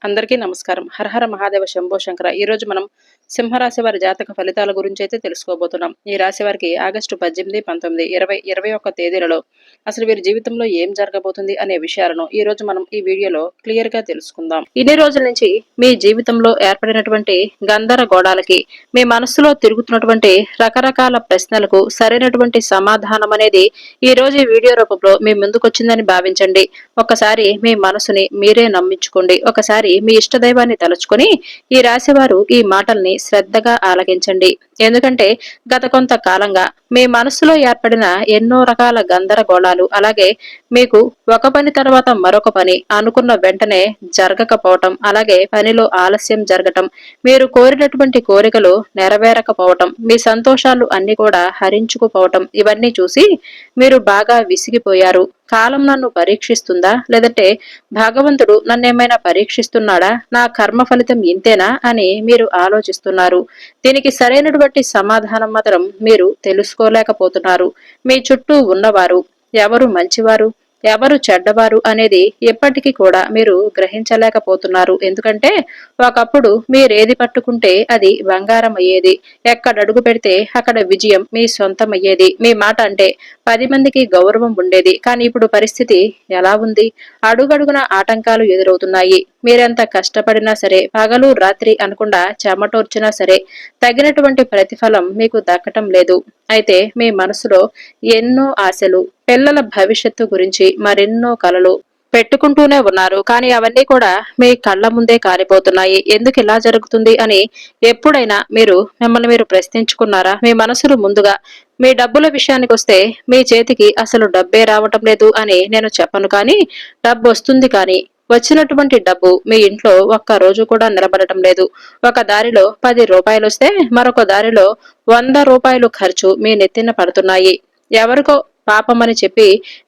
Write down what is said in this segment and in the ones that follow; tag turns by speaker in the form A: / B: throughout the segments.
A: అందరికీ నమస్కారం. హరహర మహాదేవ శంభో శంకర. ఈరోజు మనం సింహరాశి వారి జాతక ఫలితాల గురించి అయితే తెలుసుకోబోతున్నాం. ఈ రాశి వారికి ఆగస్టు 18, 19, 20, 21 తేదీలలో అసలు వీరి జీవితంలో ఏం జరగబోతుంది అనే విషయాలను ఈ రోజు మనం ఈ వీడియోలో క్లియర్ గా తెలుసుకుందాం. ఇన్ని రోజుల నుంచి మీ జీవితంలో ఏర్పడినటువంటి గందరగోళాలకి, మీ మనస్సులో తిరుగుతున్నటువంటి రకరకాల ప్రశ్నలకు సరైనటువంటి సమాధానం అనేది ఈ రోజు ఈ వీడియో రూపంలో మీ ముందుకు వచ్చిందని భావించండి. ఒకసారి మీ మనసుని మీరే నమ్మించుకోండి. ఒకసారి మీ ఇష్టదైవాన్ని తలుచుకొని ఈ రాశివారు ఈ మాటల్ని శ్రద్ధగా ఆలకించండి. ఎందుకంటే గత కొంతకాలంగా మీ మనసులో ఏర్పడిన ఎన్నో రకాల గందరగోళాలు, అలాగే మీకు ఒక పని తర్వాత మరొక పని అనుకున్న వెంటనే జరగకపోవటం, అలాగే పనిలో ఆలస్యం జరగటం, మీరు కోరినటువంటి కోరికలు నెరవేరకపోవటం, మీ సంతోషాలు అన్ని కూడా హరించుకుపోవటం, ఇవన్నీ చూసి మీరు బాగా విసిగిపోయారు. కాలం నన్ను పరీక్షిస్తుందా, లేదంటే భగవంతుడు నన్నేమైనా పరీక్షిస్తున్నాడా, నా కర్మ ఫలితం ఇంతేనా అని మీరు ఆలోచిస్తున్నారు. దీనికి సరైనటువంటి సమాధానం మాత్రం మీరు తెలుసుకోలేకపోతున్నారు. మీ చుట్టూ ఉన్నవారు ఎవరు మంచివారు, ఎవరు చెడ్డవారు అనేది ఎప్పటికీ కూడా మీరు గ్రహించలేకపోతున్నారు. ఎందుకంటే ఒకప్పుడు మీరేది పట్టుకుంటే అది బంగారం అయ్యేది. ఎక్కడ అడుగు పెడితే అక్కడ విజయం మీ సొంతమయ్యేది. మీ మాట అంటే 10 మందికి గౌరవం ఉండేది. కానీ ఇప్పుడు పరిస్థితి ఎలా ఉంది? అడుగడుగున ఆటంకాలు ఎదురవుతున్నాయి. మీరెంత కష్టపడినా సరే, పగలు రాత్రి అనకుండా చెమటోర్చినా సరే తగినటువంటి ప్రతిఫలం మీకు దక్కటం లేదు. అయితే మీ మనసులో ఎన్నో ఆశలు, పిల్లల భవిష్యత్తు గురించి మరెన్నో కలలు పెట్టుకుంటూనే ఉన్నారు. కానీ అవన్నీ కూడా మీ కళ్ళ ముందే కాలిపోతున్నాయి. ఎందుకు ఇలా జరుగుతుంది అని ఎప్పుడైనా మిమ్మల్ని మీరు ప్రశ్నించుకున్నారా? మీ మనసులు ముందుగా మీ డబ్బుల విషయానికి వస్తే మీ చేతికి అసలు డబ్బే రావటం లేదు అని నేను చెప్పను, కానీ డబ్బు వస్తుంది. కానీ వచ్చినటువంటి డబ్బు మీ ఇంట్లో ఒక్క రోజు కూడా నిలబడటం లేదు. ఒక దారిలో 10 రూపాయలు వస్తే మరొక దారిలో 100 రూపాయలు ఖర్చు మీ నెత్తిన పడుతున్నాయి. ఎవరికో పాపమని చెప్పి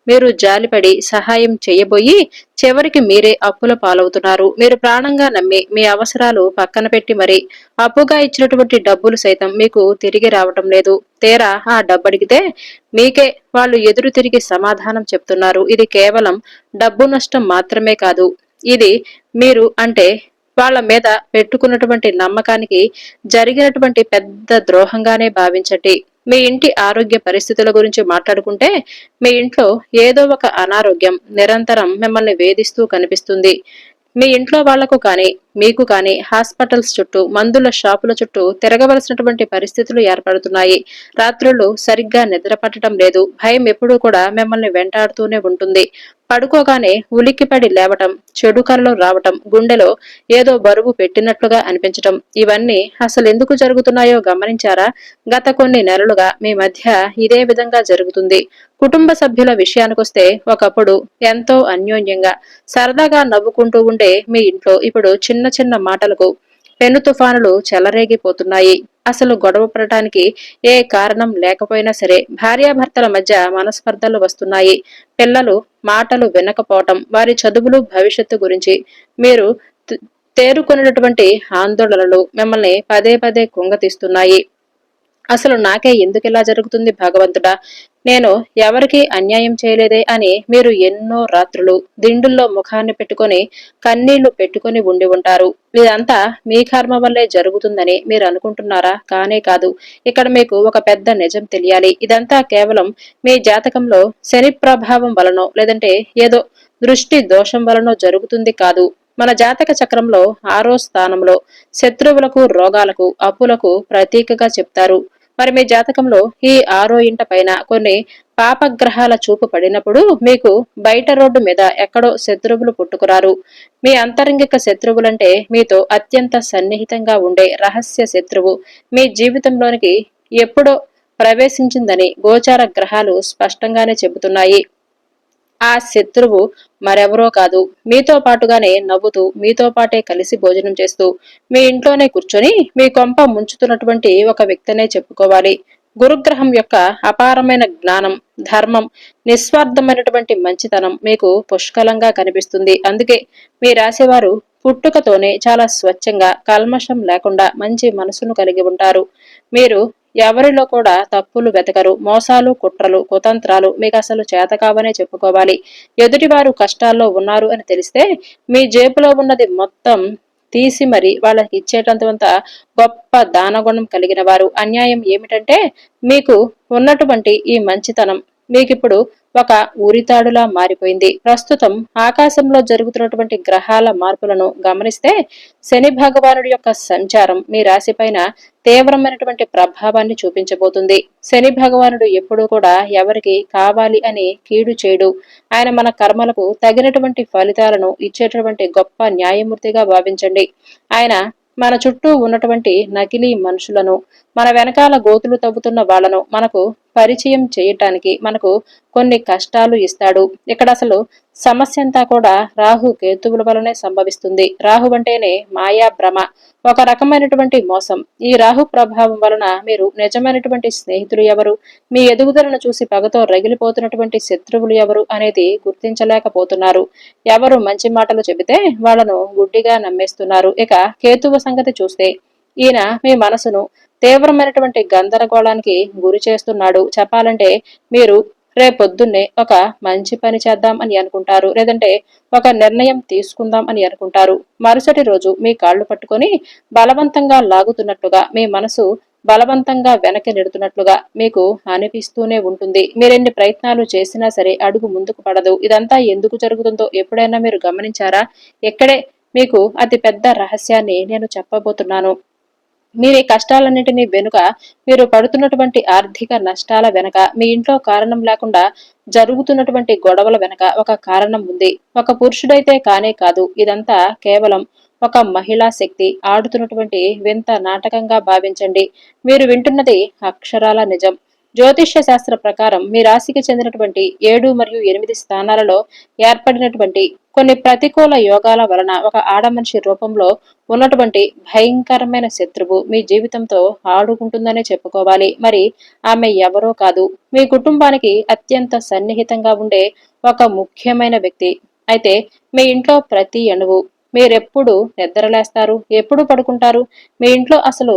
A: మీరు జాలిపడి సహాయం చేయబోయి చివరికి మీరే అప్పుల పాలవుతున్నారు. మీరు ప్రాణంగా నమ్మి మీ అవసరాలు పక్కన పెట్టి మరి అప్పుగా ఇచ్చినటువంటి డబ్బులు సైతం మీకు తిరిగి రావటం లేదు. తీరా ఆ డబ్బు అడిగితే మీకే వాళ్ళు ఎదురు తిరిగి సమాధానం చెప్తున్నారు. ఇది కేవలం డబ్బు నష్టం మాత్రమే కాదు, ఇది మీరు అంటే వాళ్ళ మీద పెట్టుకున్నటువంటి నమ్మకానికి జరిగినటువంటి పెద్ద ద్రోహంగానే భావించండి. మీ ఇంటి ఆరోగ్య పరిస్థితుల గురించి మాట్లాడుకుంటే మీ ఇంట్లో ఏదో ఒక అనారోగ్యం నిరంతరం మిమ్మల్ని వేధిస్తూ కనిపిస్తుంది. మీ ఇంట్లో వాళ్లకు కానీ మీకు కానీ హాస్పిటల్స్ చుట్టూ, మందుల షాపుల చుట్టూ తిరగవలసినటువంటి పరిస్థితులు ఏర్పడుతున్నాయి. రాత్రులు సరిగ్గా నిద్ర పట్టడం లేదు. భయం ఎప్పుడూ కూడా మిమ్మల్ని వెంటాడుతూనే ఉంటుంది. పడుకోగానే ఉలిక్కిపడి లేవటం, చెడు కలలో రావటం, గుండెలో ఏదో బరువు పెట్టినట్లుగా అనిపించటం, ఇవన్నీ అసలు ఎందుకు జరుగుతున్నాయో గమనించారా? గత కొన్ని నెలలుగా మీ మధ్య ఇదే విధంగా జరుగుతుంది. కుటుంబ సభ్యుల విషయానికొస్తే ఒకప్పుడు ఎంతో అన్యోన్యంగా సరదాగా నవ్వుకుంటూ ఉండే మీ ఇంట్లో ఇప్పుడు చిన్న చిన్న మాటలకు పెను తుఫానులు చెలరేగిపోతున్నాయి. అసలు గొడవ పడటానికి ఏ కారణం లేకపోయినా సరే భార్యాభర్తల మధ్య మనస్పర్ధలు వస్తున్నాయి. పిల్లలు మాటలు వినకపోవటం, వారి చదువులు భవిష్యత్తు గురించి మీరు తేరుకొనేటువంటి ఆందోళనలు మిమ్మల్ని పదే పదే కుంగతీస్తున్నాయి. అసలు నాకే ఎందుకిలా జరుగుతుంది భగవంతుడా, నేను ఎవరికి అన్యాయం చేయలేదే అని మీరు ఎన్నో రాత్రులు దిండుల్లో ముఖాన్ని పెట్టుకొని కన్నీళ్లు పెట్టుకొని ఉండి ఉంటారు. ఇదంతా మీ కర్మ వల్లే జరుగుతుందని మీరు అనుకుంటున్నారా? కానే కాదు. ఇక్కడ మీకు ఒక పెద్ద నిజం తెలియాలి. ఇదంతా కేవలం మీ జాతకంలో శని ప్రభావం వలనో, లేదంటే ఏదో దృష్టి దోషం వలనో జరుగుతుంది కాదు. మన జాతక చక్రంలో 6వ స్థానంలో శత్రువులకు, రోగాలకు, అప్పులకు ప్రతీకగా చెప్తారు. మరి మీ జాతకంలో ఈ 6వ ఇంట పైన కొన్ని పాపగ్రహాల చూపు పడినప్పుడు మీకు బయట రోడ్డు మీద ఎక్కడో శత్రువులు పుట్టుకురారు. మీ అంతరంగిక శత్రువులంటే మీతో అత్యంత సన్నిహితంగా ఉండే రహస్య శత్రువు మీ జీవితంలోనికి ఎప్పుడో ప్రవేశించిందని గోచార గ్రహాలు స్పష్టంగానే చెబుతున్నాయి. ఆ శత్రువు మరెవరో కాదు, మీతో పాటుగానే నవ్వుతూ, మీతో పాటే కలిసి భోజనం చేస్తూ, మీ ఇంట్లోనే కూర్చొని మీ కొంప ముంచుతున్నటువంటి ఒక వ్యక్తినే చెప్పుకోవాలి. గురుగ్రహం యొక్క అపారమైన జ్ఞానం, ధర్మం, నిస్వార్థమైనటువంటి మంచితనం మీకు పుష్కలంగా కనిపిస్తుంది. అందుకే మీ రాశివారు పుట్టుకతోనే చాలా స్వచ్ఛంగా, కల్మషం లేకుండా మంచి మనసును కలిగి ఉంటారు. మీరు ఎవరిలో కూడా తప్పులు వెతకరు. మోసాలు, కుట్రలు, కుతంత్రాలు మీకు అసలు చేతకావనే చెప్పుకోవాలి. ఎదుటివారు కష్టాల్లో ఉన్నారు అని తెలిస్తే మీ జేబులో ఉన్నది మొత్తం తీసి మరి వాళ్ళకి ఇచ్చేటంత గొప్ప దానగుణం కలిగిన వారు. అన్యాయం ఏమిటంటే మీకు ఉన్నటువంటి ఈ మంచితనం మీకిప్పుడు ఒక ఉరితాడులా మారిపోయింది. ప్రస్తుతం ఆకాశంలో జరుగుతున్నటువంటి గ్రహాల మార్పులను గమనిస్తే శని భగవానుడి యొక్క సంచారం మీ రాశిపైన తీవ్రమైనటువంటి ప్రభావాన్ని చూపించబోతుంది. శని భగవానుడు ఎప్పుడూ కూడా ఎవరికి కావాలి అని కీడు చేయడు. ఆయన మన కర్మలకు తగినటువంటి ఫలితాలను ఇచ్చేటటువంటి గొప్ప న్యాయమూర్తిగా భావించండి. ఆయన మన చుట్టూ ఉన్నటువంటి నకిలీ మనుషులను, మన వెనకాల గోతులు తవ్వుతున్న వాళ్లను మనకు పరిచయం చేయటానికి మనకు కొన్ని కష్టాలు ఇస్తాడు. ఇక్కడ అసలు సమస్య అంతా కూడా రాహు కేతువుల వలనే సంభవిస్తుంది. రాహు అంటేనే మాయా భ్రమ, ఒక రకమైనటువంటి మోసం. ఈ రాహు ప్రభావం వలన మీరు నిజమైనటువంటి స్నేహితులు ఎవరు, మీ ఎదుగుదలను చూసి పగతో రగిలిపోతున్నటువంటి శత్రువులు ఎవరు అనేది గుర్తించలేకపోతున్నారు. ఎవరు మంచి మాటలు చెబితే వాళ్లను గుడ్డిగా నమ్మేస్తున్నారు. ఇక కేతువు సంగతి చూస్తే ఈయన మీ మనసును తీవ్రమైనటువంటి గందరగోళానికి గురి చేస్తున్నాడు. చెప్పాలంటే మీరు రేపొద్దున్నే ఒక మంచి పని చేద్దాం అని అనుకుంటారు, లేదంటే ఒక నిర్ణయం తీసుకుందాం అని అనుకుంటారు. మరుసటి రోజు మీ కాళ్లు పట్టుకొని బలవంతంగా లాగుతున్నట్లుగా, మీ మనసు బలవంతంగా వెనక్కి నెడుతున్నట్లుగా మీకు అనిపిస్తూనే ఉంటుంది. మీరెన్ని ప్రయత్నాలు చేసినా సరే అడుగు ముందుకు పడదు. ఇదంతా ఎందుకు జరుగుతుందో ఎప్పుడైనా మీరు గమనించారా? ఇక్కడే మీకు అతి పెద్ద రహస్యాన్ని నేను చెప్పబోతున్నాను. మీరు ఈ కష్టాలన్నింటినీ వెనుక, మీరు పడుతున్నటువంటి ఆర్థిక నష్టాల వెనక, మీ ఇంట్లో కారణం లేకుండా జరుగుతున్నటువంటి గొడవల వెనక ఒక కారణం ఉంది. ఒక పురుషుడైతే కానే కాదు, ఇదంతా కేవలం ఒక మహిళా శక్తి ఆడుతున్నటువంటి వింత నాటకంగా భావించండి. మీరు వింటున్నది అక్షరాల నిజం. జ్యోతిష్య శాస్త్ర ప్రకారం మీ రాశికి చెందినటువంటి 7 మరియు 8 స్థానాలలో ఏర్పడినటువంటి కొన్ని ప్రతికూల యోగాల వలన ఒక ఆడమనిషి రూపంలో ఉన్నటువంటి భయంకరమైన శత్రువు మీ జీవితంతో ఆడుకుంటుందనే చెప్పుకోవాలి. మరి ఆమె ఎవరో కాదు, మీ కుటుంబానికి అత్యంత సన్నిహితంగా ఉండే ఒక ముఖ్యమైన వ్యక్తి. అయితే మీ ఇంట్లో ప్రతి అణువు, మీరెప్పుడు నిద్రలేస్తారు, ఎప్పుడు పడుకుంటారు, మీ ఇంట్లో అసలు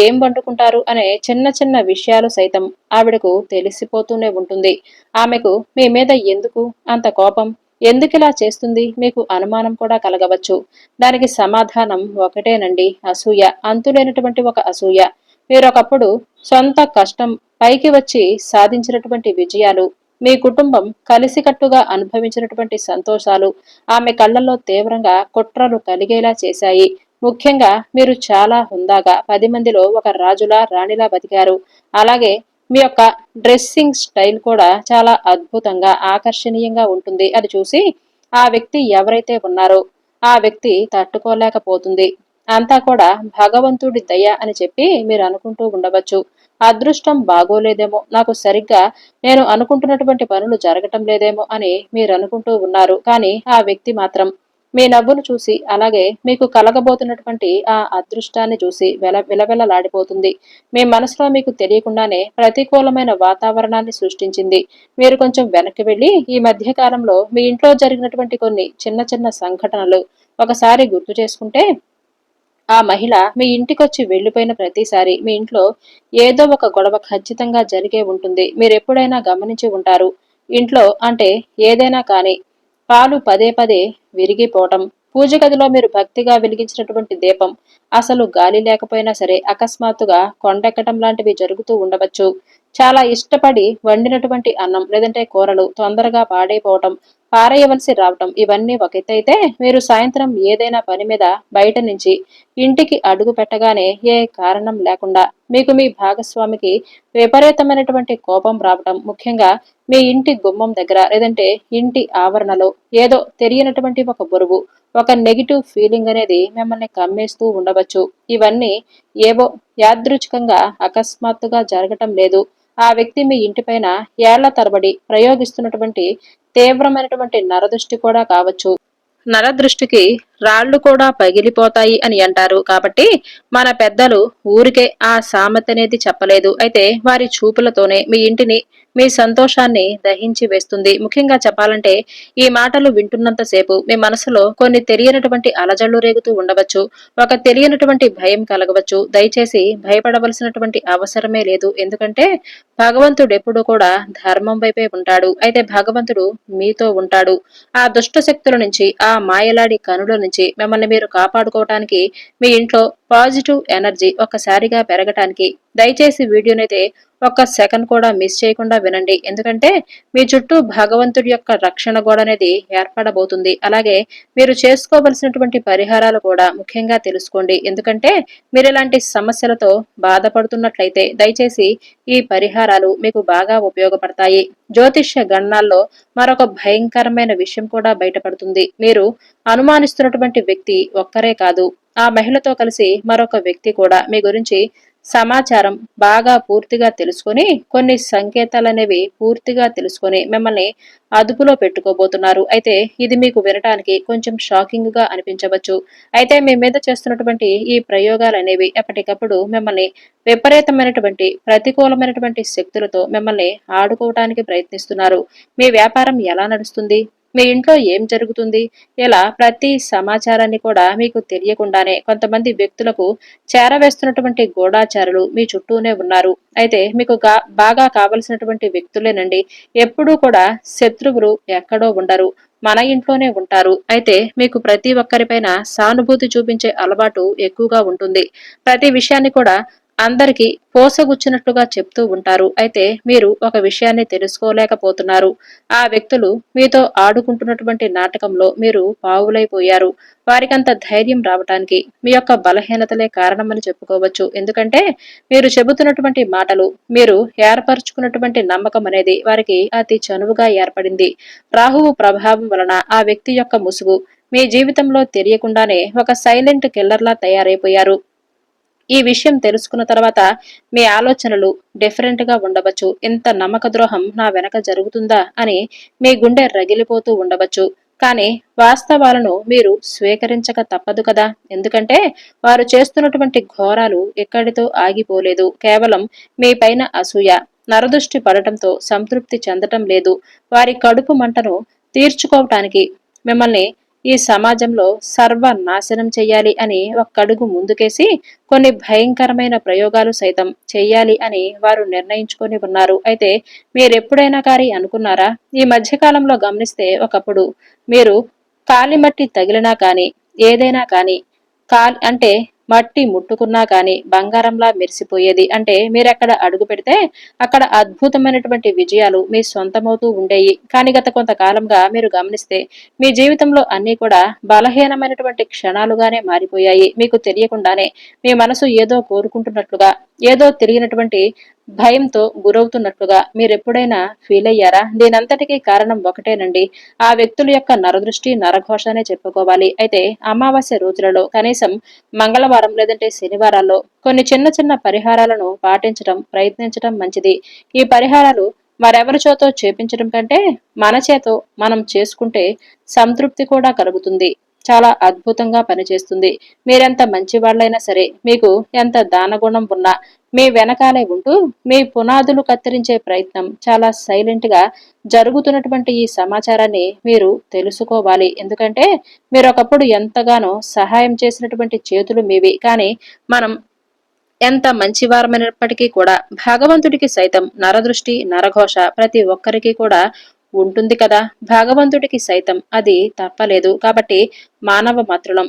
A: ఏం వండుకుంటారు అనే చిన్న చిన్న విషయాలు సైతం ఆవిడకు తెలిసిపోతూనే ఉంటుంది. ఆమెకు మీ మీద ఎందుకు అంత కోపం, ఎందుకిలా చేస్తుంది, మీకు అనుమానం కూడా కలగవచ్చు. దానికి సమాధానం ఒకటేనండి, అసూయ. అంతులేనటువంటి ఒక అసూయ. మీరొకప్పుడు సొంత కష్టం పైకి వచ్చి సాధించినటువంటి విజయాలు, మీ కుటుంబం కలిసికట్టుగా అనుభవించినటువంటి సంతోషాలు ఆమె కళ్లలో తీవ్రంగా కుట్రలు కలిగేలా చేశాయి. ముఖ్యంగా మీరు చాలా హుందాగా 10 మందిలో ఒక రాజులా రాణిలా బతికారు. అలాగే మీ యొక్క డ్రెస్సింగ్ స్టైల్ కూడా చాలా అద్భుతంగా ఆకర్షణీయంగా ఉంటుంది. అది చూసి ఆ వ్యక్తి ఎవరైతే ఉన్నారో ఆ వ్యక్తి తట్టుకోలేకపోతుంది. అంతా కూడా భగవంతుడి దయ అని చెప్పి మీరు అనుకుంటూ ఉండవచ్చు. అదృష్టం బాగోలేదేమో, నాకు సరిగ్గా నేను అనుకుంటున్నటువంటి పనులు జరగటం లేదేమో అని మీరు అనుకుంటూ ఉన్నారు. కానీ ఆ వ్యక్తి మాత్రం మీ నవ్వును చూసి, అలాగే మీకు కలగబోతున్నటువంటి ఆ అదృష్టాన్ని చూసి విలవిలలాడిపోతుంది. మీ మనసులో మీకు తెలియకుండానే ప్రతికూలమైన వాతావరణాన్ని సృష్టించింది. మీరు కొంచెం వెనక్కి వెళ్లి ఈ మధ్య కాలంలో మీ ఇంట్లో జరిగినటువంటి కొన్ని చిన్న చిన్న సంఘటనలు ఒకసారి గుర్తు చేసుకుంటే, ఆ మహిళ మీ ఇంటికొచ్చి వెళ్లిపోయిన ప్రతిసారి మీ ఇంట్లో ఏదో ఒక గొడవ ఖచ్చితంగా జరిగే ఉంటుంది. మీరెప్పుడైనా గమనించి ఉంటారు. ఇంట్లో అంటే ఏదైనా కానీ పాలు పదే పదే విరిగిపోవటం, పూజ గదిలో మీరు భక్తిగా వెలిగించినటువంటి దీపం అసలు గాలి లేకపోయినా సరే అకస్మాత్తుగా కొండెక్కటం లాంటివి జరుగుతూ ఉండవచ్చు. చాలా ఇష్టపడి వండినటువంటి అన్నం లేదంటే కూరలు తొందరగా పాడైపోవటం, పారేయవలసి రావటం, ఇవన్నీ ఒక ఎత్తైతే మీరు సాయంత్రం ఏదైనా పని మీద బయట నుంచి ఇంటికి అడుగు పెట్టగానే ఏ కారణం లేకుండా మీకు మీ భాగస్వామికి విపరీతమైనటువంటి కోపం రావటం, ముఖ్యంగా మీ ఇంటి గుమ్మం దగ్గర లేదంటే ఇంటి ఆవరణలో ఏదో తెలియనటువంటి ఒక బరువు, ఒక నెగిటివ్ ఫీలింగ్ అనేది మిమ్మల్ని కమ్మేస్తూ ఉండవచ్చు. ఇవన్నీ ఏవో యాదృచ్ఛికంగా అకస్మాత్తుగా జరగటం లేదు. ఆ వ్యక్తి మీ ఇంటిపైన ఏళ్ల తరబడి ప్రయోగిస్తున్నటువంటి తీవ్రమైనటువంటి నరదృష్టి కూడా కావచ్చు. నరదృష్టికి రాళ్లు కూడా పగిలిపోతాయి అని అంటారు. కాబట్టి మన పెద్దలు ఊరికే ఆ సామెత అనేది చెప్పలేదు. అయితే వారి చూపులతోనే మీ ఇంటిని, మీ సంతోషాన్ని దహించి వేస్తుంది. ముఖ్యంగా చెప్పాలంటే ఈ మాటలు వింటున్నంత సేపు మీ మనసులో కొన్ని తెలియనటువంటి అలజడులు రేగుతూ ఉండవచ్చు. ఒక తెలియనటువంటి భయం కలగవచ్చు. దయచేసి భయపడవలసినటువంటి అవసరమే లేదు. ఎందుకంటే భగవంతుడు ఎప్పుడూ కూడా ధర్మం వైపే ఉంటాడు. అయితే భగవంతుడు మీతో ఉంటాడు. ఆ దుష్ట శక్తుల నుంచి, ఆ మాయలాడి కనుల నుంచి మిమ్మల్ని మీరు కాపాడుకోవటానికి, మీ ఇంట్లో పాజిటివ్ ఎనర్జీ ఒక్కసారిగా పెరగటానికి దయచేసి వీడియోనైతే ఒక్క సెకండ్ కూడా మిస్ చేయకుండా వినండి. ఎందుకంటే మీ చుట్టూ భగవంతుడి యొక్క రక్షణ గోడ అనేది ఏర్పడబోతుంది. అలాగే మీరు చేసుకోవలసినటువంటి పరిహారాలు కూడా ముఖ్యంగా తెలుసుకోండి. ఎందుకంటే మీరు ఇలాంటి సమస్యలతో బాధపడుతున్నట్లయితే దయచేసి ఈ పరిహారాలు మీకు బాగా ఉపయోగపడతాయి. జ్యోతిష్య గణనాల్లో మరొక భయంకరమైన విషయం కూడా బయటపడుతుంది. మీరు అనుమానిస్తున్నటువంటి వ్యక్తి ఒక్కరే కాదు, ఆ మహిళతో కలిసి మరొక వ్యక్తి కూడా మీ గురించి సమాచారం బాగా పూర్తిగా తెలుసుకొని, కొన్ని సంకేతాలనేవి పూర్తిగా తెలుసుకొని మిమ్మల్ని అదుపులో పెట్టుకోబోతున్నారు. అయితే ఇది మీకు వినటానికి కొంచెం షాకింగ్ గా అనిపించవచ్చు. అయితే మీ మీద చేస్తున్నటువంటి ఈ ప్రయోగాలనేవి ఎప్పటికప్పుడు మిమ్మల్ని విపరీతమైనటువంటి ప్రతికూలమైనటువంటి శక్తులతో మిమ్మల్ని ఆడుకోవటానికి ప్రయత్నిస్తున్నారు. మీ వ్యాపారం ఎలా నడుస్తుంది, మీ ఇంట్లో ఏం జరుగుతుంది, ఇలా ప్రతి సమాచారాన్ని కూడా మీకు తెలియకుండానే కొంతమంది వ్యక్తులకు చేరవేస్తున్నటువంటి గూఢాచారులు మీ చుట్టూనే ఉన్నారు. అయితే మీకు బాగా కావలసినటువంటి వ్యక్తులేనండి. ఎప్పుడూ కూడా శత్రువులు ఎక్కడో ఉండరు, మన ఇంట్లోనే ఉంటారు. అయితే మీకు ప్రతి ఒక్కరిపైన సానుభూతి చూపించే అలవాటు ఎక్కువగా ఉంటుంది. ప్రతి విషయాన్ని కూడా అందరికీ పోసగుచ్చినట్లుగా చెప్తూ ఉంటారు. అయితే మీరు ఒక విషయాన్ని తెలుసుకోలేకపోతున్నారు. ఆ వ్యక్తులు మీతో ఆడుకుంటున్నటువంటి నాటకంలో మీరు పావులైపోయారు. వారికంత ధైర్యం రావటానికి మీ యొక్క బలహీనతలే కారణమని చెప్పుకోవచ్చు. ఎందుకంటే మీరు చెబుతున్నటువంటి మాటలు, మీరు ఏర్పరచుకున్నటువంటి నమ్మకం అనేది వారికి అతి చనువుగా ఏర్పడింది. రాహువు ప్రభావం వలన ఆ వ్యక్తి యొక్క ముసుగు మీ జీవితంలో తెలియకుండానే ఒక సైలెంట్ కిల్లర్లా తయారైపోయారు. ఈ విషయం తెలుసుకున్న తర్వాత మీ ఆలోచనలు డిఫరెంట్ గా ఉండవచ్చు. ఇంత నమ్మక ద్రోహం నా వెనక జరుగుతుందా అని మీ గుండె రగిలిపోతూ ఉండవచ్చు. కానీ వాస్తవాలను మీరు స్వీకరించక తప్పదు కదా. ఎందుకంటే వారు చేస్తున్నటువంటి ఘోరాలు ఎక్కడితో ఆగిపోలేదు. కేవలం మీ పైన అసూయ, నరదృష్టి పడటంతో సంతృప్తి చెందటం లేదు. వారి కడుపు మంటను తీర్చుకోవటానికి మిమ్మల్ని ఈ సమాజంలో సర్వనాశనం చెయ్యాలి అని ఒక్కడుగు ముందుకేసి కొన్ని భయంకరమైన ప్రయోగాలు సైతం చెయ్యాలి అని వారు నిర్ణయించుకొని ఉన్నారు. అయితే మీరెప్పుడైనా కానీ అనుకున్నారా? ఈ మధ్యకాలంలో గమనిస్తే ఒకప్పుడు మీరు కాలిమట్టి తగిలినా కాని, ఏదైనా కాని అంటే మట్టి ముట్టుకున్నా కాని బంగారంలా మెరిసిపోయేది. అంటే మీరెక్కడ అడుగు పెడితే అక్కడ అద్భుతమైనటువంటి విజయాలు మీ సొంతమవుతూ ఉండేవి. కానీ గత కొంతకాలంగా మీరు గమనిస్తే మీ జీవితంలో అన్ని కూడా బలహీనమైనటువంటి క్షణాలుగానే మారిపోయాయి. మీకు తెలియకుండానే మీ మనసు ఏదో కోరుకుంటున్నట్లుగా, ఏదో తెలియనటువంటి భయంతో గురవుతున్నట్లుగా మీరెప్పుడైనా ఫీల్ అయ్యారా? దీనంతటికీ కారణం ఒకటేనండి, ఆ వ్యక్తుల యొక్క నరదృష్టి, నరఘోషనే చెప్పుకోవాలి. అయితే అమావాస్య రోజులలో కనీసం మంగళవారం లేదంటే శనివారాల్లో కొన్ని చిన్న చిన్న పరిహారాలను పాటించడం ప్రయత్నించడం మంచిది. ఈ పరిహారాలు మరెవరి చేతో చేపించడం కంటే మన చేతో మనం చేసుకుంటే సంతృప్తి కూడా కలుగుతుంది. చాలా అద్భుతంగా పనిచేస్తుంది. మీరెంత మంచి వాళ్ళైనా సరే, మీకు ఎంత దానగుణం ఉన్నా మీ వెనకాలే ఉంటూ మీ పునాదులు కత్తిరించే ప్రయత్నం చాలా సైలెంట్ గా జరుగుతున్నటువంటి ఈ సమాచారాన్ని మీరు తెలుసుకోవాలి. ఎందుకంటే మీరు ఒకప్పుడు ఎంతగానో సహాయం చేసినటువంటి చేతులు మీవి. కానీ మనం ఎంత మంచివారమైనప్పటికీ కూడా భగవంతుడికి సైతం నరదృష్టి, నరఘోష ప్రతి ఒక్కరికి కూడా ఉంటుంది కదా. భగవంతుడికి సైతం అది తప్పలేదు. కాబట్టి మానవ మాత్రులం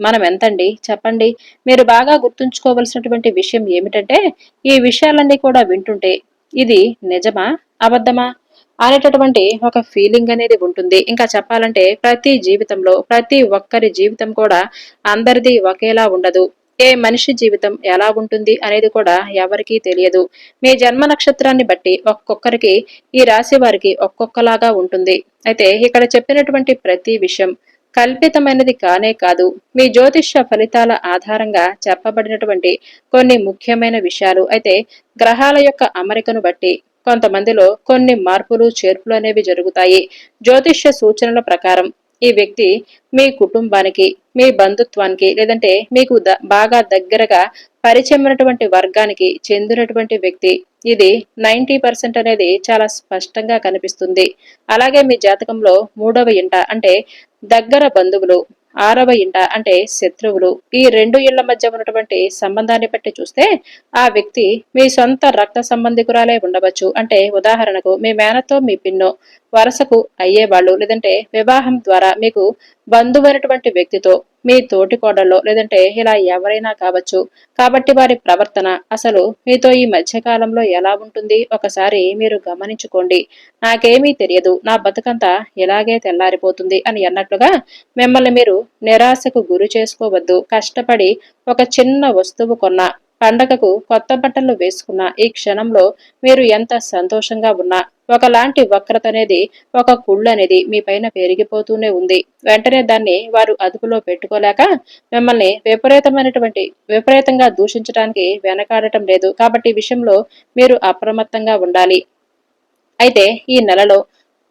A: మనం ఎంతండి చెప్పండి. మీరు బాగా గుర్తుంచుకోవలసినటువంటి విషయం ఏమిటంటే ఈ విషయాలన్నీ కూడా వింటుంటే ఇది నిజమా, అబద్ధమా అనేటటువంటి ఒక ఫీలింగ్ అనేది ఉంటుంది. ఇంకా చెప్పాలంటే ప్రతి జీవితంలో ప్రతి ఒక్కరి జీవితం కూడా అందరిది ఒకేలా ఉండదు. ఏ మనిషి జీవితం ఎలా ఉంటుంది అనేది కూడా ఎవరికీ తెలియదు. మీ జన్మ నక్షత్రాన్ని బట్టి ఒక్కొక్కరికి, ఈ రాశి వారికి ఒక్కొక్కలాగా ఉంటుంది. అయితే ఇక్కడ చెప్పినటువంటి ప్రతి విషయం కల్పితమైనది కానే కాదు. మీ జ్యోతిష్య ఫలితాల ఆధారంగా చెప్పబడినటువంటి కొన్ని ముఖ్యమైన విషయాలు. అయితే గ్రహాల యొక్క అమరికను బట్టి కొంతమందిలో కొన్ని మార్పులు చేర్పులు అనేవి జరుగుతాయి. జ్యోతిష్య సూచనల ప్రకారం ఈ వ్యక్తి మీ కుటుంబానికి, మీ బంధుత్వానికి లేదంటే మీకు బాగా దగ్గరగా పరిచయమైనటువంటి వర్గానికి చెందినటువంటి వ్యక్తి. ఇది 90% అనేది చాలా స్పష్టంగా కనిపిస్తుంది. అలాగే మీ జాతకంలో 3వ ఇంట అంటే దగ్గర బంధువులు, 6వ ఇంట అంటే శత్రువులు, ఈ 2 ఇళ్ల మధ్య ఉన్నటువంటి సంబంధాన్ని బట్టి చూస్తే ఆ వ్యక్తి మీ సొంత రక్త సంబంధికురాలే ఉండవచ్చు. అంటే ఉదాహరణకు మీ మేనతో మీ పిన్నో వరసకు అయ్యేవాళ్ళు, లేదంటే వివాహం ద్వారా మీకు బంధువైనటువంటి వ్యక్తితో మీ తోటి కోడల్లో లేదంటే ఇలా ఎవరైనా కావచ్చు. కాబట్టి వారి ప్రవర్తన అసలు మీతో ఈ మధ్య కాలంలో ఎలా ఉంటుంది ఒకసారి మీరు గమనించుకోండి. నాకేమీ తెలియదు, నా బతుకంతా ఇలాగే తెల్లారిపోతుంది అని అన్నట్లుగా మిమ్మల్ని మీరు నిరాశకు గురి చేసుకోవద్దు. కష్టపడి ఒక చిన్న వస్తువు కొన్నా, పండగకు కొత్త బట్టలు వేసుకున్న ఈ క్షణంలో మీరు ఎంత సంతోషంగా ఉన్నా ఒకలాంటి వక్రత అనేది, ఒక కుళ్ళు అనేది మీ పైన పెరిగిపోతూనే ఉంది. వెంటనే దాన్ని వారు అదుపులో పెట్టుకోలేక మిమ్మల్ని విపరీతంగా దూషించడానికి వెనకాడటం లేదు. కాబట్టి ఈ విషయంలో మీరు అప్రమత్తంగా ఉండాలి. అయితే ఈ నెలలో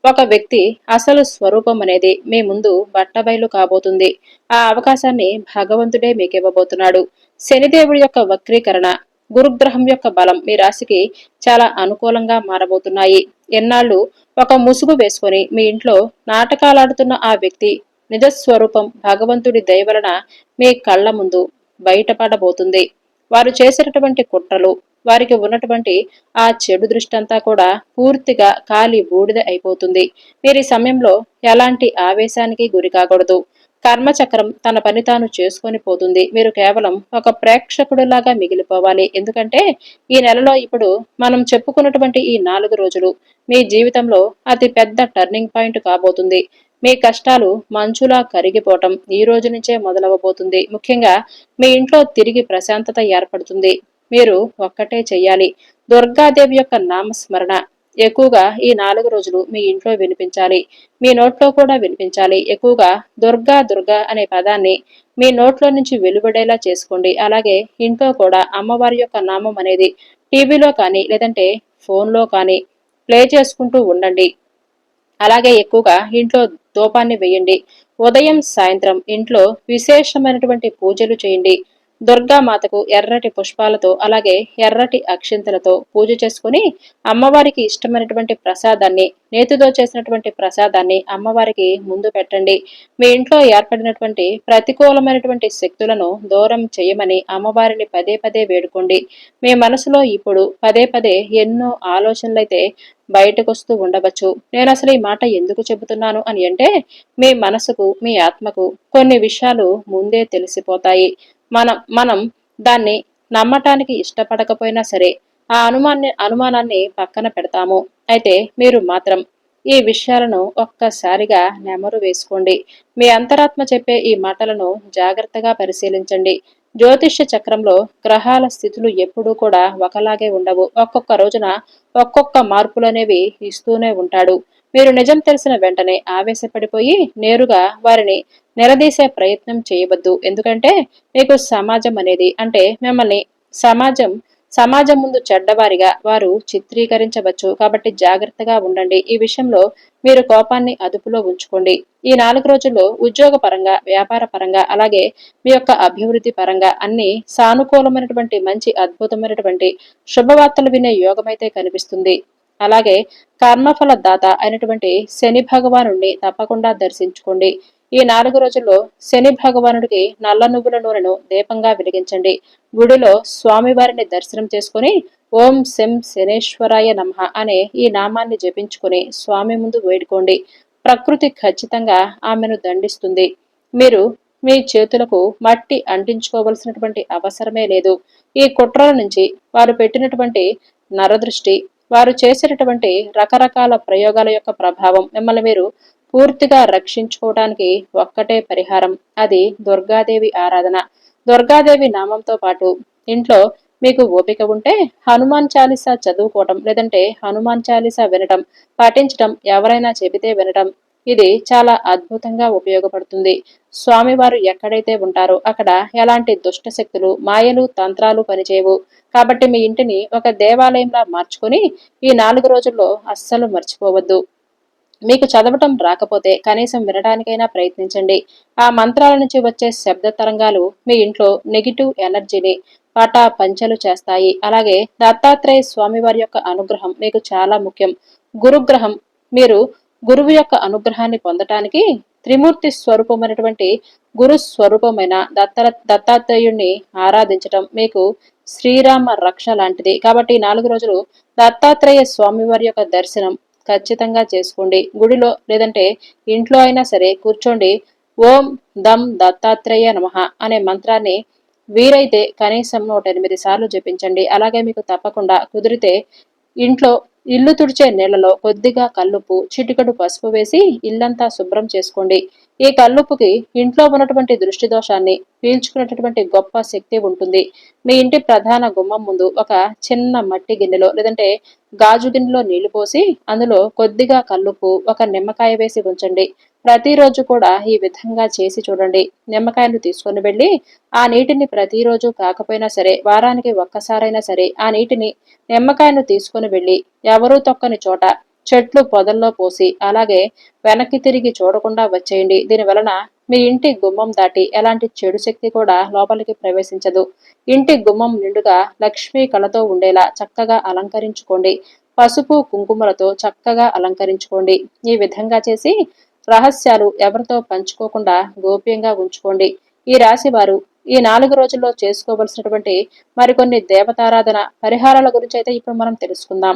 A: ఒక వ్యక్తి అసలు స్వరూపం అనేది మీ ముందు బట్టబయలు కాబోతుంది. ఆ అవకాశాన్ని భగవంతుడే మీకివ్వబోతున్నాడు. శనిదేవుడి యొక్క వక్రీకరణ, గురుగ్రహం యొక్క బలం మీ రాశికి చాలా అనుకూలంగా మారబోతున్నాయి. ఎన్నాళ్ళు ఒక ముసుగు వేసుకొని మీ ఇంట్లో నాటకాలాడుతున్న ఆ వ్యక్తి నిజస్వరూపం భగవంతుడి దయ వలన మీ కళ్ల ముందు బయటపడబోతుంది. వారు చేసినటువంటి కుట్రలు, వారికి ఉన్నటువంటి ఆ చెడు దృష్టి అంతా కూడా పూర్తిగా కాలి బూడిద అయిపోతుంది. మీరు ఈ సమయంలో ఎలాంటి ఆవేశానికి గురి కాకూడదు. కర్మచక్రం తన పని తాను చేసుకొని పోతుంది. మీరు కేవలం ఒక ప్రేక్షకుడిలాగా మిగిలిపోవాలి. ఎందుకంటే ఈ నెలలో ఇప్పుడు మనం చెప్పుకున్నటువంటి ఈ 4 రోజులు మీ జీవితంలో అతి పెద్ద టర్నింగ్ పాయింట్ కాబోతుంది. మీ కష్టాలు మంచులా కరిగిపోవటం ఈ రోజు నుంచే మొదలవబోతుంది. ముఖ్యంగా మీ ఇంట్లో తిరిగి ప్రశాంతత ఏర్పడుతుంది. మీరు ఒక్కటే చెయ్యాలి. దుర్గాదేవి యొక్క నామస్మరణ ఎక్కువగా ఈ 4 రోజులు మీ ఇంట్లో వినిపించాలి. మీ నోట్లో కూడా వినిపించాలి. ఎక్కువగా దుర్గా దుర్గా అనే పదాన్ని మీ నోట్లో నుంచి వెలువడేలా చేసుకోండి. అలాగే ఇంట్లో కూడా అమ్మవారి యొక్క నామం అనేది టీవీలో కానీ లేదంటే ఫోన్లో కానీ ప్లే చేసుకుంటూ ఉండండి. అలాగే ఎక్కువగా ఇంట్లో ధూపాన్ని వేయండి. ఉదయం సాయంత్రం ఇంట్లో విశేషమైనటువంటి పూజలు చేయండి. దుర్గామాతకు ఎర్రటి పుష్పాలతో అలాగే ఎర్రటి అక్షింతలతో పూజ చేసుకుని అమ్మవారికి ఇష్టమైనటువంటి ప్రసాదాన్ని, నేతితో చేసినటువంటి ప్రసాదాన్ని అమ్మవారికి ముందు పెట్టండి. మీ ఇంట్లో ఏర్పడినటువంటి ప్రతికూలమైనటువంటి శక్తులను దూరం చేయమని అమ్మవారిని పదే పదే వేడుకోండి. మీ మనసులో ఇప్పుడు పదే పదే ఎన్నో ఆలోచనలైతే బయటకొస్తూ ఉండవచ్చు. నేను అసలు ఈ మాట ఎందుకు చెబుతున్నాను అని అంటే మీ మనసుకు, మీ ఆత్మకు కొన్ని విషయాలు ముందే తెలిసిపోతాయి. మనం దాన్ని నమ్మటానికి ఇష్టపడకపోయినా సరే ఆ అనుమానాన్ని పక్కన పెడతాము. అయితే మీరు మాత్రం ఈ విషయాలను ఒక్కసారిగా నెమరు వేసుకోండి. మీ అంతరాత్మ చెప్పే ఈ మాటలను జాగ్రత్తగా పరిశీలించండి. జ్యోతిష్య చక్రంలో గ్రహాల స్థితులు ఎప్పుడూ కూడా ఒకలాగే ఉండవు. ఒక్కొక్క రోజున ఒక్కొక్క మార్పులనేవి ఇస్తూనే ఉంటాడు. మీరు నిజం తెలిసిన వెంటనే ఆవేశపడిపోయి నేరుగా వారిని నిలదీసే ప్రయత్నం చేయవద్దు. ఎందుకంటే మీకు సమాజం అనేది అంటే మిమ్మల్ని సమాజం సమాజం ముందు చెడ్డవారిగా వారు చిత్రీకరించవచ్చు. కాబట్టి జాగ్రత్తగా ఉండండి. ఈ విషయంలో మీరు కోపాన్ని అదుపులో ఉంచుకోండి. ఈ 4 రోజుల్లో ఉద్యోగ పరంగా, వ్యాపార పరంగా అలాగే మీ యొక్క అభివృద్ధి పరంగా అన్ని సానుకూలమైనటువంటి మంచి అద్భుతమైనటువంటి శుభవార్తలు వినే యోగమైతే కనిపిస్తుంది. అలాగే కర్మఫల దాత అయినటువంటి శని భగవానుడిని తప్పకుండా దర్శించుకోండి. ఈ 4 రోజుల్లో శని భగవానుడికి నల్ల నువ్వుల నూనెను దీపంగా వెలిగించండి. గుడిలో స్వామివారిని దర్శనం చేసుకుని ఓం శం శనేశ్వరాయ నమః అనే ఈ నామాన్ని జపించుకుని స్వామి ముందు వేడుకోండి. ప్రకృతి ఖచ్చితంగా ఆమెను దండిస్తుంది. మీరు మీ చేతులకు మట్టి అంటించుకోవలసినటువంటి అవసరమే లేదు. ఈ కుట్రల నుంచి వారు పెట్టినటువంటి నరదృష్టి, వారు చేసినటువంటి రకరకాల ప్రయోగాల యొక్క ప్రభావం మిమ్మల్ని మీరు పూర్తిగా రక్షించుకోవడానికి ఒక్కటే పరిహారం. అది దుర్గాదేవి ఆరాధన. దుర్గాదేవి నామంతో పాటు ఇంట్లో మీకు ఓపిక ఉంటే హనుమాన్ చాలీసా చదువుకోవటం లేదంటే హనుమాన్ చాలీసా వినటం, పఠించటం, ఎవరైనా చెబితే వినటం ఇది చాలా అద్భుతంగా ఉపయోగపడుతుంది. స్వామివారు ఎక్కడైతే ఉంటారో అక్కడ ఎలాంటి దుష్ట శక్తులు, మాయలు, తంత్రాలు పనిచేయవు. కాబట్టి మీ ఇంటిని ఒక దేవాలయంలా మార్చుకొని ఈ 4 రోజుల్లో అస్సలు మర్చిపోవద్దు. మీకు చదవటం రాకపోతే కనీసం వినడానికైనా ప్రయత్నించండి. ఆ మంత్రాల నుంచి వచ్చే శబ్ద తరంగాలు మీ ఇంట్లో నెగిటివ్ ఎనర్జీని పంచలు చేస్తాయి. అలాగే దత్తాత్రేయ స్వామి వారి యొక్క అనుగ్రహం మీకు చాలా ముఖ్యం. గురుగ్రహం మీరు గురువు యొక్క అనుగ్రహాన్ని పొందటానికి త్రిమూర్తి స్వరూపమైనటువంటి గురు స్వరూపమైన దత్తాత్రేయుణ్ణి ఆరాధించటం మీకు శ్రీరామ రక్ష లాంటిది. కాబట్టి 4 రోజులు దత్తాత్రేయ స్వామి వారి యొక్క దర్శనం ఖచ్చితంగా చేసుకోండి. గుడిలో లేదంటే ఇంట్లో అయినా సరే కూర్చోండి. ఓం దం దత్తాత్రేయ నమః అనే మంత్రాన్ని వీరైతే కనీసం 108 సార్లు జపించండి. అలాగే మీకు తప్పకుండా కుదిరితే ఇంట్లో ఇల్లు తుడిచే నీళ్లలో కొద్దిగా కల్లుప్పు, చిటికెడు పసుపు వేసి ఇల్లంతా శుభ్రం చేసుకోండి. ఈ కల్లుప్పుకి ఇంట్లో ఉన్నటువంటి దృష్టి దోషాన్ని పీల్చుకునేటటువంటి గొప్ప శక్తి ఉంటుంది. మీ ఇంటి ప్రధాన గుమ్మం ముందు ఒక చిన్న మట్టి గిన్నెలో లేదంటే గాజు గిన్నెలో నీళ్లు పోసి అందులో కొద్దిగా కల్లుప్పు, ఒక నిమ్మకాయ వేసి ఉంచండి. ప్రతిరోజు కూడా ఈ విధంగా చేసి చూడండి. నిమ్మకాయలు తీసుకొని వెళ్ళి ఆ నీటిని ప్రతిరోజు కాకపోయినా సరే వారానికి ఒక్కసారైనా సరే ఆ నీటిని నిమ్మకాయను తీసుకొని వెళ్ళి ఎవరూ తొక్కని చోట చెట్లు పొదల్లో పోసి అలాగే వెనక్కి తిరిగి చూడకుండా వచ్చేయండి. దీని వలన మీ ఇంటి గుమ్మం దాటి ఎలాంటి చెడు శక్తి కూడా లోపలికి ప్రవేశించదు. ఇంటి గుమ్మం నిండుగా లక్ష్మీ కళతో ఉండేలా చక్కగా అలంకరించుకోండి. పసుపు కుంకుమలతో చక్కగా అలంకరించుకోండి. ఈ విధంగా చేసి రహస్యాలు ఎవరితో పంచుకోకుండా గోప్యంగా ఉంచుకోండి. ఈ రాశి వారు ఈ 4 రోజుల్లో చేసుకోవలసినటువంటి మరికొన్ని దేవతారాధన పరిహారాల గురించి అయితే ఇప్పుడు మనం తెలుసుకుందాం.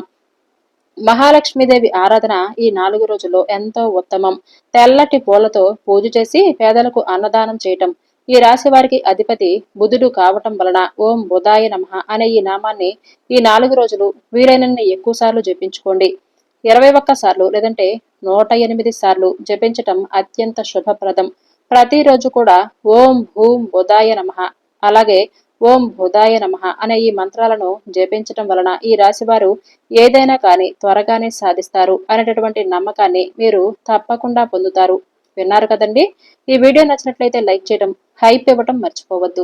A: మహాలక్ష్మీదేవి ఆరాధన ఈ 4 రోజుల్లో ఎంతో ఉత్తమం. తెల్లటి పూలతో పూజ చేసి పేదలకు అన్నదానం చేయటం. ఈ రాశి వారికి అధిపతి బుధుడు కావటం వలన ఓం బుధాయ నమః అనే ఈ నామాన్ని ఈ 4 రోజులు వీలైనన్ని ఎక్కువ సార్లు జపించుకోండి. 21 సార్లు లేదంటే 108 సార్లు జపించటం అత్యంత శుభప్రదం. ప్రతిరోజు కూడా ఓం భూం బుధాయ నమః అలాగే ఓం బుధాయ నమః అనే ఈ మంత్రాలను జపించటం వలన ఈ రాశివారు ఏదైనా కానీ త్వరగానే సాధిస్తారు అనేటటువంటి నమ్మకాన్ని మీరు తప్పకుండా పొందుతారు. విన్నారు కదండి. ఈ వీడియో నచ్చినట్లయితే లైక్ చేయడం, హైప్ ఇవ్వటం మర్చిపోవద్దు.